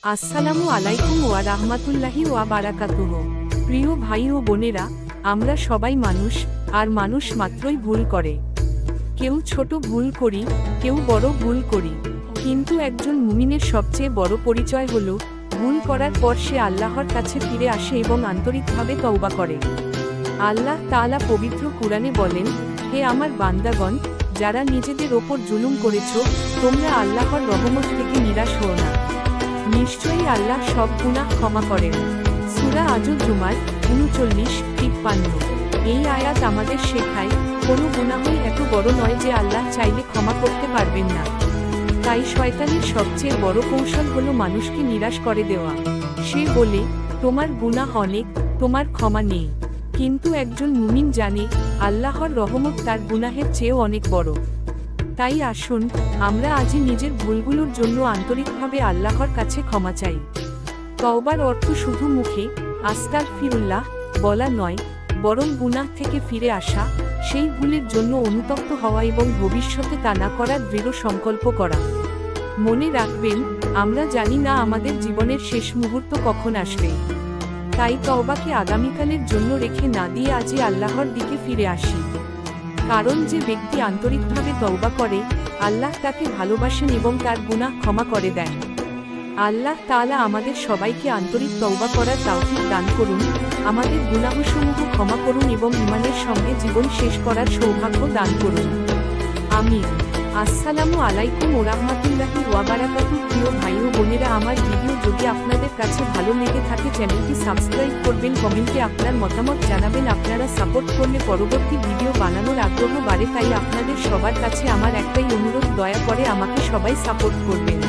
আসসালামু আলাইকুম ওয়া রাহমাতুল্লাহি ওয়া বারাকাতুহু। প্রিয় ভাই ও বোনেরা, আমরা সবাই মানুষ, আর মানুষ মাত্রই ভুল করে। কেউ ছোট ভুল করি, কেউ বড় ভুল করি, কিন্তু একজন মুমিনের সবচেয়ে বড় পরিচয় হলো ভুল করার পর সে আল্লাহর কাছে ফিরে আসে এবং আন্তরিকভাবে তওবা করে। আল্লাহ তাআলা পবিত্র কুরআনে বলেন, হে আমার বান্দাগণ, যারা নিজেদের ওপর জুলুম করেছ, তোমরা আল্লাহর রহমত থেকে নিরাশ হও না। নিশ্চয়ই আল্লাহ সব গুনাহ ক্ষমা করেন। সূরা আজ-জুমার 39-53। এই আয়াত আমাদের শেখায়, কোনো গুনাহই এত বড় নয় যে আল্লাহ চাইলে ক্ষমা করতে পারবেন না। তাই শয়তানের সবচেয়ে বড় কৌশল হলো মানুষকে নিরাশ করে দেওয়া। সে বলে, তোমার গুনাহ অনেক, তোমার ক্ষমা নেই। কিন্তু একজন মুমিন জানে, আল্লাহর রহমত তার গুনাহের চেয়েও অনেক বড়। তাই আসুন, আমরা আজই নিজের ভুলগুলোর জন্য আন্তরিকভাবে আল্লাহর কাছে ক্ষমা চাই। তওবার অর্থ শুধু মুখে আস্তাগফিরুল্লাহ বলা নয়, বরং গুনাহ থেকে ফিরে আসা, সেই ভুলের জন্য অনুতপ্ত হওয়া এবং ভবিষ্যতে তা না করার দৃঢ় সংকল্প করা। মনে রাখবেন, আমরা জানি না আমাদের জীবনের শেষ মুহূর্ত কখন আসবে। তাই তওবাকে আগামীকালের জন্য রেখে না দিয়ে আজই আল্লাহর দিকে ফিরে আসি। কারণ যে ব্যক্তি আন্তরিকভাবে তওবা করে, আল্লাহ তাকে ভালোবাসেন এবং তার গুনাহ ক্ষমা করে দেন। আল্লাহ তাআলা আমাদের সবাইকে আন্তরিক তওবা করার তাওফিক দান করুন, আমাদের গুনাহসমূহ ক্ষমা করুন এবং ঈমানের সঙ্গে জীবন শেষ করার সৌভাগ্য দান করুন। আমিন। আসসালামু আলাইকুম ওয়া রাহমাতুল্লাহি ওয়া বারাকাতুহু। প্রিয় ভাই ও বোনেরা, আমার ভিডিও যদি আপনাদের কাছে ভালো লেগে থাকে, চ্যানেলটি সাবস্ক্রাইব করবেন, কমেন্টে আপনার মতামত জানাবেন। আপনারা সাপোর্ট করলে পরবর্তী ভিডিও বানানোর আগ্রহ বাড়ে। তাই আপনাদের সবার কাছে আমার একটাই অনুরোধ, দয়া করে আমাকে সবাই সাপোর্ট করবেন।